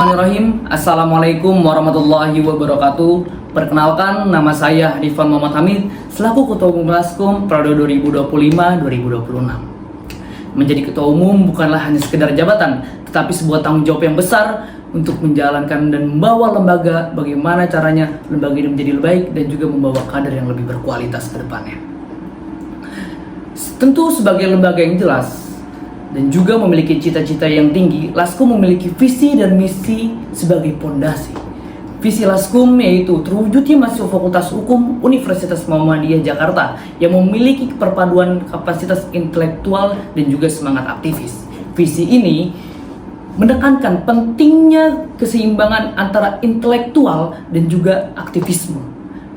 Bismillahirrahmanirrahim. Assalamualaikum warahmatullahi wabarakatuh. Perkenalkan, nama saya Rifan Muhammad Hamid selaku Ketua Umum Laskum periode 2025-2026. Menjadi Ketua Umum bukanlah hanya sekedar jabatan, tetapi sebuah tanggung jawab yang besar untuk menjalankan dan membawa lembaga bagaimana caranya lembaga ini menjadi lebih baik dan juga membawa kader yang lebih berkualitas ke depannya. Tentu sebagai lembaga yang jelas dan juga memiliki cita-cita yang tinggi, Laskum memiliki visi dan misi sebagai pondasi. Visi Laskum yaitu terwujudnya mahasiswa Fakultas Hukum Universitas Muhammadiyah Jakarta yang memiliki perpaduan kapasitas intelektual dan juga semangat aktivis. Visi ini menekankan pentingnya keseimbangan antara intelektual dan juga aktivisme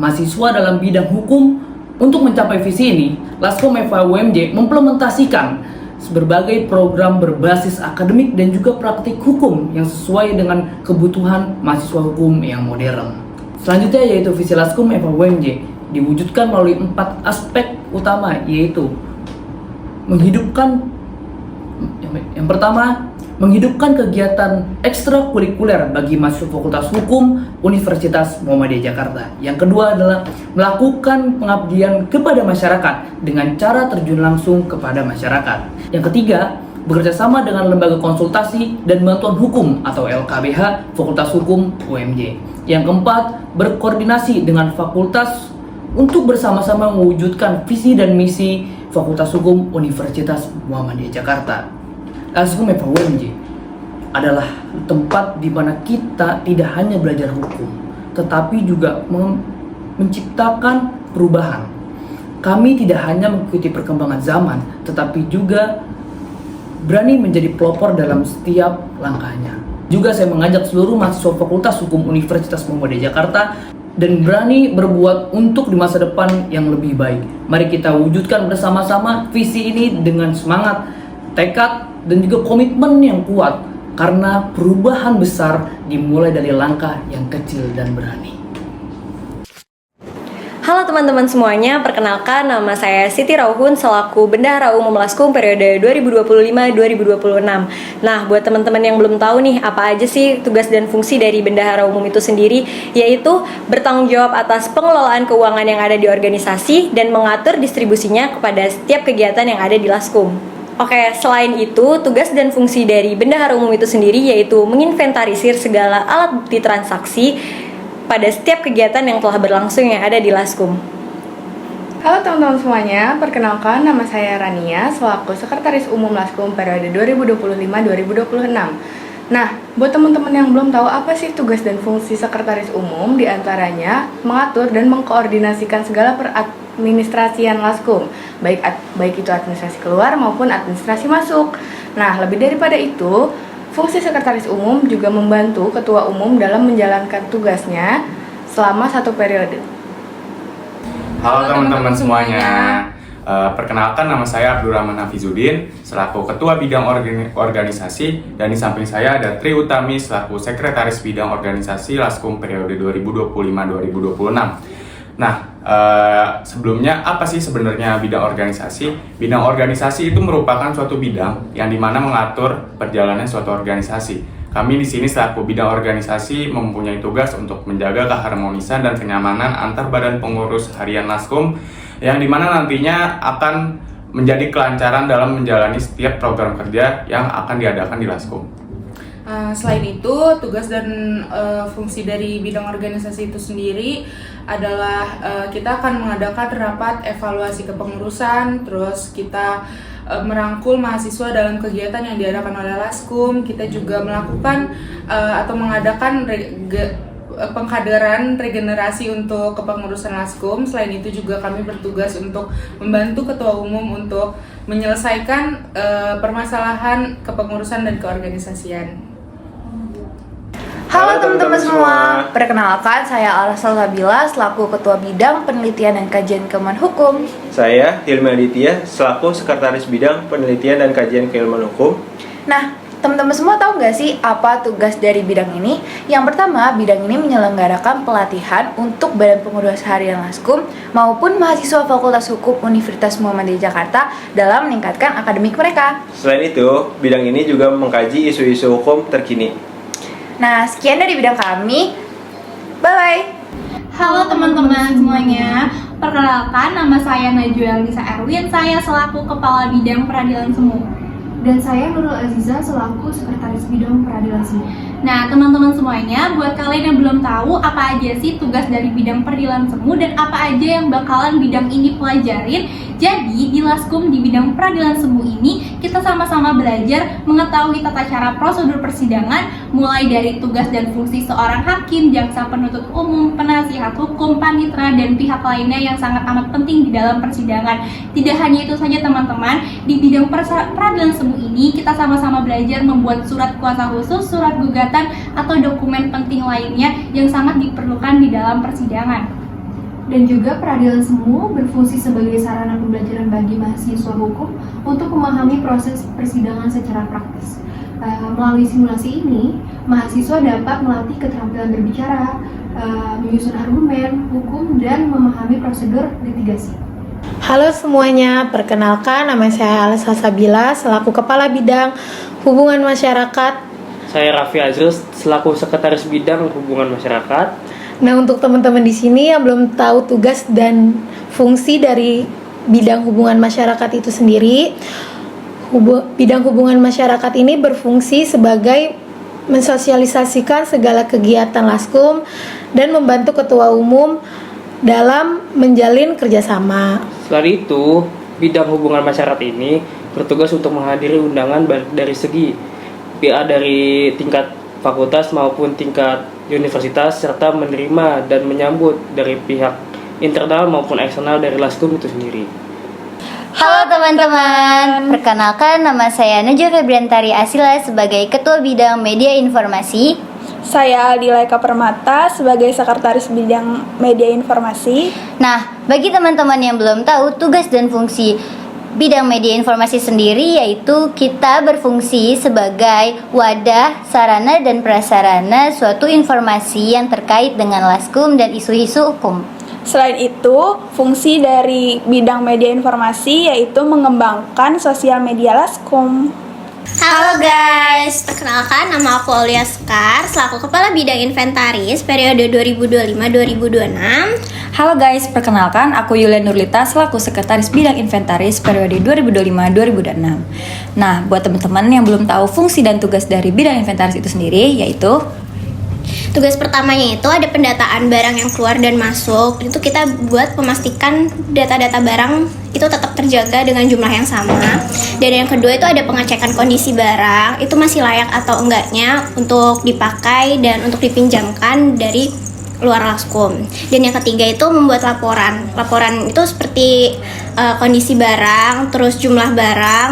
mahasiswa dalam bidang hukum. Untuk mencapai visi ini, Laskum FHUMJ mengimplementasikan berbagai program berbasis akademik dan juga praktik hukum yang sesuai dengan kebutuhan mahasiswa hukum yang modern. Selanjutnya yaitu visi Laskum FHUMJ diwujudkan melalui 4 aspek utama, yaitu yang pertama, menghidupkan kegiatan ekstrakurikuler bagi mahasiswa Fakultas Hukum Universitas Muhammadiyah Jakarta. Yang kedua adalah melakukan pengabdian kepada masyarakat dengan cara terjun langsung kepada masyarakat. Yang ketiga, bekerja sama dengan lembaga konsultasi dan bantuan hukum atau LKBH Fakultas Hukum UMJ. Yang keempat, berkoordinasi dengan fakultas untuk bersama-sama mewujudkan visi dan misi Fakultas Hukum Universitas Muhammadiyah Jakarta. Laskum FHUMJ adalah tempat di mana kita tidak hanya belajar hukum, tetapi juga menciptakan perubahan. Kami tidak hanya mengikuti perkembangan zaman, tetapi juga berani menjadi pelopor dalam setiap langkahnya. Juga saya mengajak seluruh mahasiswa Fakultas Hukum Universitas Muhammadiyah Jakarta dan berani berbuat untuk di masa depan yang lebih baik. Mari kita wujudkan bersama-sama visi ini dengan semangat, tekad, dan juga komitmen yang kuat, karena perubahan besar dimulai dari langkah yang kecil dan berani. Halo teman-teman semuanya, perkenalkan nama saya Siti Rauhun selaku Bendahara Umum Laskum periode 2025-2026. Nah, buat teman-teman yang belum tahu nih, apa aja sih tugas dan fungsi dari Bendahara Umum itu sendiri, yaitu bertanggung jawab atas pengelolaan keuangan yang ada di organisasi dan mengatur distribusinya kepada setiap kegiatan yang ada di Laskum. Oke, selain itu, tugas dan fungsi dari Bendahara Umum itu sendiri yaitu menginventarisir segala alat bukti transaksi pada setiap kegiatan yang telah berlangsung yang ada di Laskum. Halo teman-teman semuanya, perkenalkan nama saya Rania selaku Sekretaris Umum Laskum periode 2025-2026. Nah, buat teman-teman yang belum tahu apa sih tugas dan fungsi Sekretaris Umum, diantaranya mengatur dan mengkoordinasikan segala peradministrasian Laskum, baik itu administrasi keluar maupun administrasi masuk. Nah, lebih daripada itu, fungsi Sekretaris Umum juga membantu Ketua Umum dalam menjalankan tugasnya selama 1 periode. Halo teman-teman semuanya, perkenalkan nama saya Abdurrahman Hafizuddin selaku Ketua Bidang Organisasi, dan di samping saya ada Tri Utami selaku Sekretaris Bidang Organisasi Laskum periode 2025-2026. Nah, sebelumnya apa sih sebenarnya bidang organisasi? Bidang organisasi itu merupakan suatu bidang yang dimana mengatur perjalanan suatu organisasi. Kami di sini selaku bidang organisasi mempunyai tugas untuk menjaga keharmonisan dan kenyamanan antar badan pengurus harian Laskum, yang dimana nantinya akan menjadi kelancaran dalam menjalani setiap program kerja yang akan diadakan di Laskum. Selain itu, tugas dan fungsi dari bidang organisasi itu sendiri adalah kita akan mengadakan rapat evaluasi kepengurusan, terus kita merangkul mahasiswa dalam kegiatan yang diadakan oleh Laskum. Kita juga melakukan atau mengadakan pengkaderan regenerasi untuk kepengurusan Laskum. Selain itu juga kami bertugas untuk membantu Ketua Umum untuk menyelesaikan permasalahan kepengurusan dan keorganisasian. Halo teman-teman semua, perkenalkan saya Alasal Sabila selaku Ketua Bidang Penelitian dan Kajian Keilmuan Hukum. Saya Hilmi Aditya selaku Sekretaris Bidang Penelitian dan Kajian Keilmuan Hukum. Nah, teman-teman semua tahu nggak sih apa tugas dari bidang ini? Yang pertama, bidang ini menyelenggarakan pelatihan untuk badan pengurus harian Laskum maupun mahasiswa Fakultas Hukum Universitas Muhammadiyah Jakarta dalam meningkatkan akademik mereka. Selain itu, bidang ini juga mengkaji isu-isu hukum terkini. Nah, sekian dari bidang kami. Bye-bye. Halo teman-teman semuanya, perkenalkan nama saya Najwa Elisa Erwin, saya selaku Kepala Bidang Peradilan Semu. Dan saya Nurul Aziza selaku Sekretaris Bidang Peradilan Semu. Nah teman-teman semuanya, buat kalian yang belum tahu apa aja sih tugas dari bidang peradilan semu dan apa aja yang bakalan bidang ini pelajarin, jadi di Laskum di bidang peradilan semu ini kita sama-sama belajar mengetahui tata cara prosedur persidangan, mulai dari tugas dan fungsi seorang hakim, jaksa penuntut umum, penasihat hukum, panitera, dan pihak lainnya yang sangat amat penting di dalam persidangan. Tidak hanya itu saja teman-teman, di bidang peradilan semu ini kita sama-sama belajar membuat surat kuasa khusus, surat gugatan, atau dokumen penting lainnya yang sangat diperlukan di dalam persidangan. Dan juga peradilan semu berfungsi sebagai sarana pembelajaran bagi mahasiswa hukum untuk memahami proses persidangan secara praktis. Melalui simulasi ini, mahasiswa dapat melatih keterampilan berbicara, menyusun argumen, hukum, dan memahami prosedur litigasi. Halo semuanya, perkenalkan nama saya Alisa Sabila selaku Kepala Bidang Hubungan Masyarakat. Saya Raffi Azrus selaku Sekretaris Bidang Hubungan Masyarakat. Nah, untuk teman-teman di sini yang belum tahu tugas dan fungsi dari bidang hubungan masyarakat itu sendiri, bidang hubungan masyarakat ini berfungsi sebagai mensosialisasikan segala kegiatan Laskum dan membantu ketua umum dalam menjalin kerjasama. Selain itu, bidang hubungan masyarakat ini bertugas untuk menghadiri undangan dari segi pihak dari tingkat fakultas maupun tingkat universitas, serta menerima dan menyambut dari pihak internal maupun eksternal dari Laskum itu sendiri. Halo teman-teman, perkenalkan nama saya Najwa Febriantari Asila sebagai Ketua Bidang Media Informasi. Saya Aldila Eka Permata sebagai Sekretaris Bidang Media Informasi. Nah, bagi teman-teman yang belum tahu tugas dan fungsi bidang media informasi sendiri, yaitu kita berfungsi sebagai wadah, sarana, dan prasarana suatu informasi yang terkait dengan Laskum dan isu-isu hukum. Selain itu, fungsi dari bidang media informasi yaitu mengembangkan sosial media Laskum. Halo guys, perkenalkan nama aku Aulia Sekar selaku Kepala Bidang Inventaris periode 2025-2026. Halo guys, perkenalkan aku Yulia Nurlita selaku Sekretaris Bidang Inventaris periode 2025-2026. Nah, buat teman-teman yang belum tahu fungsi dan tugas dari bidang inventaris itu sendiri, yaitu tugas pertamanya itu ada pendataan barang yang keluar dan masuk. Itu kita buat memastikan data-data barang itu tetap terjaga dengan jumlah yang sama. Dan yang kedua itu ada pengecekan kondisi barang, itu masih layak atau enggaknya untuk dipakai dan untuk dipinjamkan dari luar Laskum. Dan yang ketiga itu membuat laporan. Laporan itu seperti kondisi barang, terus jumlah barang,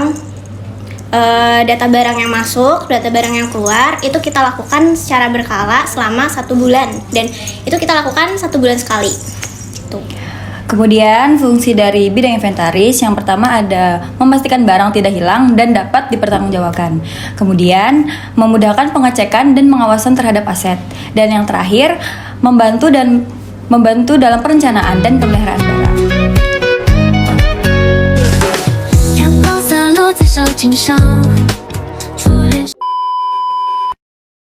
data barang yang masuk, data barang yang keluar, itu kita lakukan secara berkala selama 1 bulan. Dan itu kita lakukan 1 bulan sekali gitu. Kemudian fungsi dari bidang inventaris yang pertama ada memastikan barang tidak hilang dan dapat dipertanggungjawabkan. Kemudian memudahkan pengecekan dan pengawasan terhadap aset. Dan yang terakhir membantu dalam perencanaan dan pemeliharaan barang. 阳光洒落在小径上，初恋。